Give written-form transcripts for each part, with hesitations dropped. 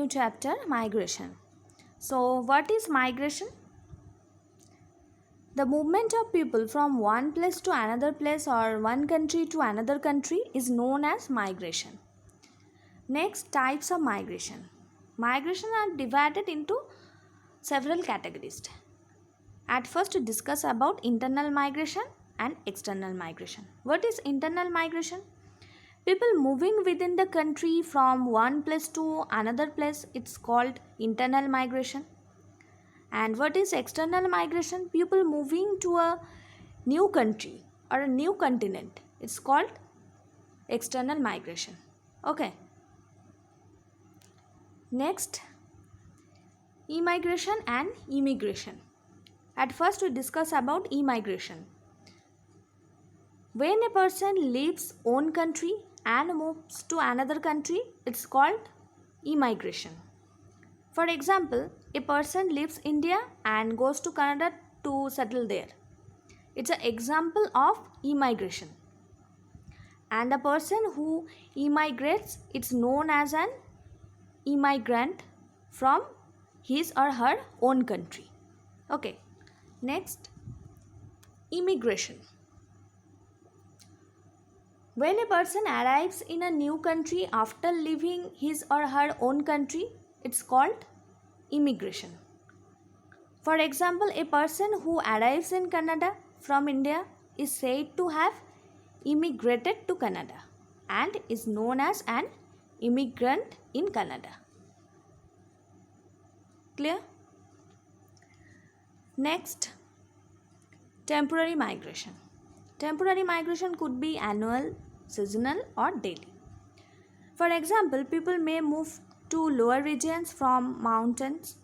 New chapter, migration. So what is migration? The movement of people from one place to another place or one country to another country is known as migration. Next, types of migration. Migration are divided into several categories. At first, we discuss about internal migration and external migration. What is internal migration? People moving within the country from one place to another place, it's called internal migration. And what is external migration? People moving to a new country or a new continent, it's called external migration. Okay. Next, immigration and immigration. At first, we discuss about immigration. When a person leaves own country and moves to another country, it's called immigration. For example, a person leaves India and goes to Canada to settle there. It's an example of immigration. And the person who immigrates, it's known as an immigrant from his or her own country. Okay. Next, immigration. When a person arrives in a new country after leaving his or her own country, it's called immigration. For example, a person who arrives in Canada from India is said to have immigrated to Canada and is known as an immigrant in Canada. Clear? Next, temporary migration. Temporary migration could be annual, seasonal or daily. For example, people may move to lower regions from mountains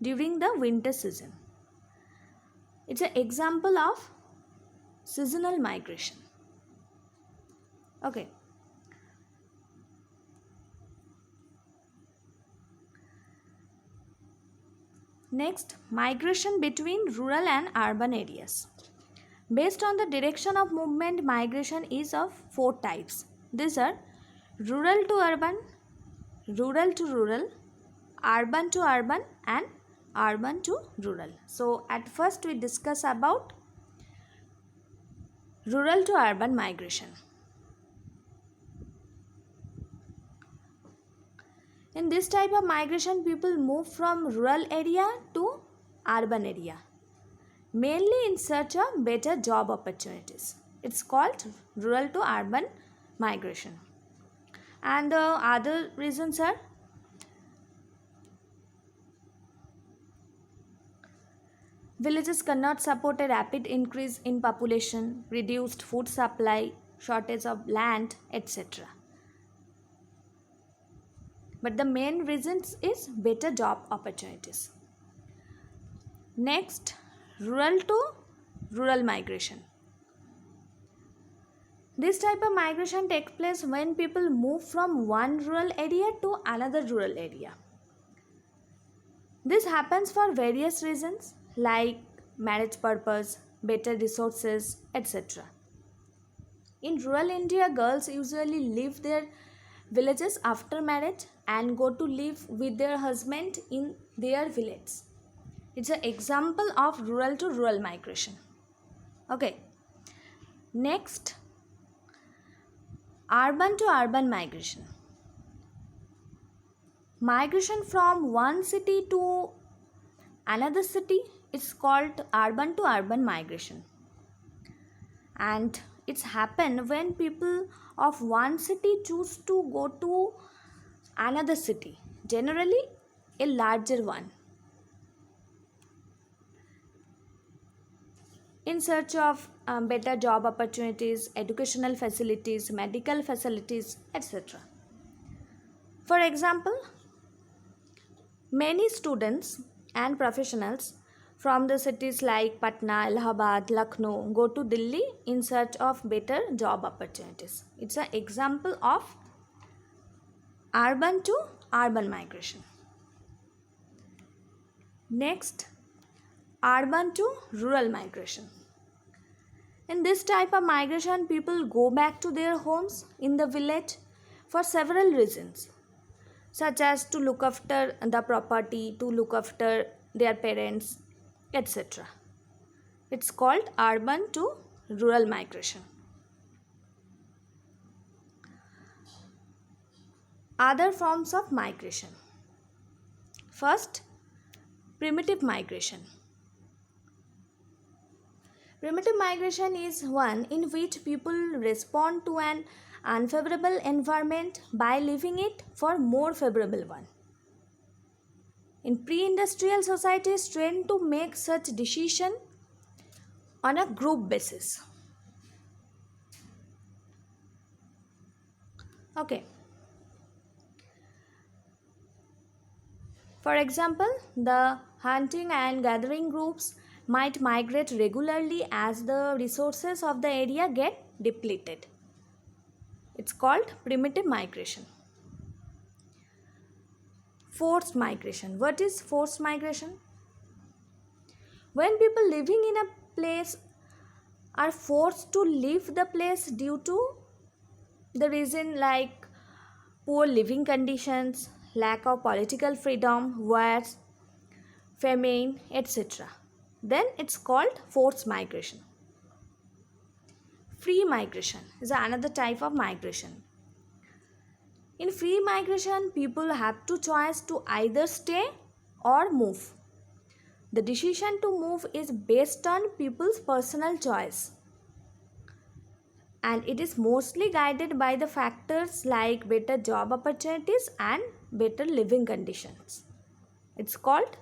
during the winter season. It's an example of seasonal migration. Okay. Next, migration between rural and urban areas. Based on the direction of movement, migration is of 4 types. These are rural to urban, rural to rural, urban to urban and urban to rural. So at first we discuss about rural to urban migration. In this type of migration, people move from rural area to urban area, mainly in search of better job opportunities. It's called rural to urban migration. And the other reasons are villages cannot support a rapid increase in population, reduced food supply, shortage of land, etc. But the main reasons is better job opportunities. Next, rural to rural migration. This type of migration takes place when people move from one rural area to another rural area. This happens for various reasons like marriage purpose, better resources, etc. In rural India, girls usually leave their villages after marriage and go to live with their husband in their village. It's an example of rural to rural migration. Okay. Next, urban to urban migration. Migration from one city to another city is called urban to urban migration. And it's happened when people of one city choose to go to another city, generally a larger one, in search of better job opportunities, educational facilities, medical facilities, etc. For example, many students and professionals from the cities like Patna, Allahabad, Lucknow go to Delhi in search of better job opportunities. It's an example of urban to urban migration. Next, urban to rural migration. In this type of migration, people go back to their homes in the village for several reasons. such as to look after the property, to look after their parents, etc. It's called urban to rural migration. Other forms of migration. First, primitive migration. Primitive migration is one in which people respond to an unfavorable environment by leaving it for more favorable one. In pre-industrial societies tend to make such decision on a group basis. Okay. For example, the hunting and gathering groups might migrate regularly as the resources of the area get depleted. It's called primitive migration. Forced migration. What is forced migration? When people living in a place are forced to leave the place due to the reason like poor living conditions, lack of political freedom, wars, famine, etc. Then it's called forced migration. Free migration is another type of migration. In free migration, people have to choose to either stay or move. The decision to move is based on people's personal choice, and it is mostly guided by the factors like better job opportunities and better living conditions. It's called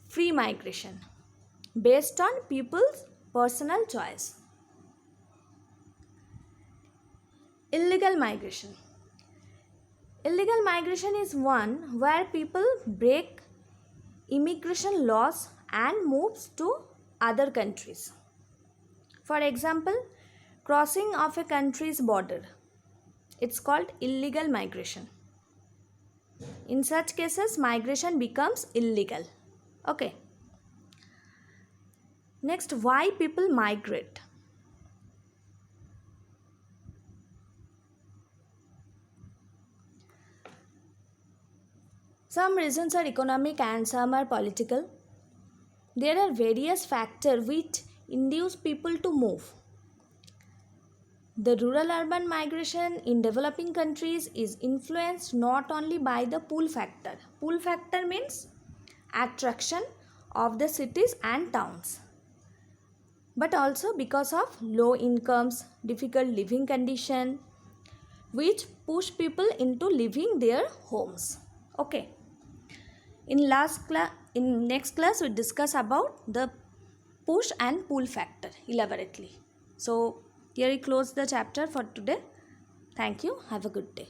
free migration based on people's personal choice. Illegal migration. Illegal migration is one where people break immigration laws and moves to other countries. For example, crossing of a country's border. It's called illegal migration. In such cases, migration becomes illegal. Okay. Next, why people migrate? Some reasons are economic and some are political. There are various factors which induce people to move. The rural-urban migration in developing countries is influenced not only by the pull factor. Pull factor means attraction of the cities and towns, but also because of low incomes, difficult living condition, which push people into leaving their homes. Okay. In next class we discuss about the push and pull factor elaborately. So here we close the chapter for today. Thank you. Have a good day.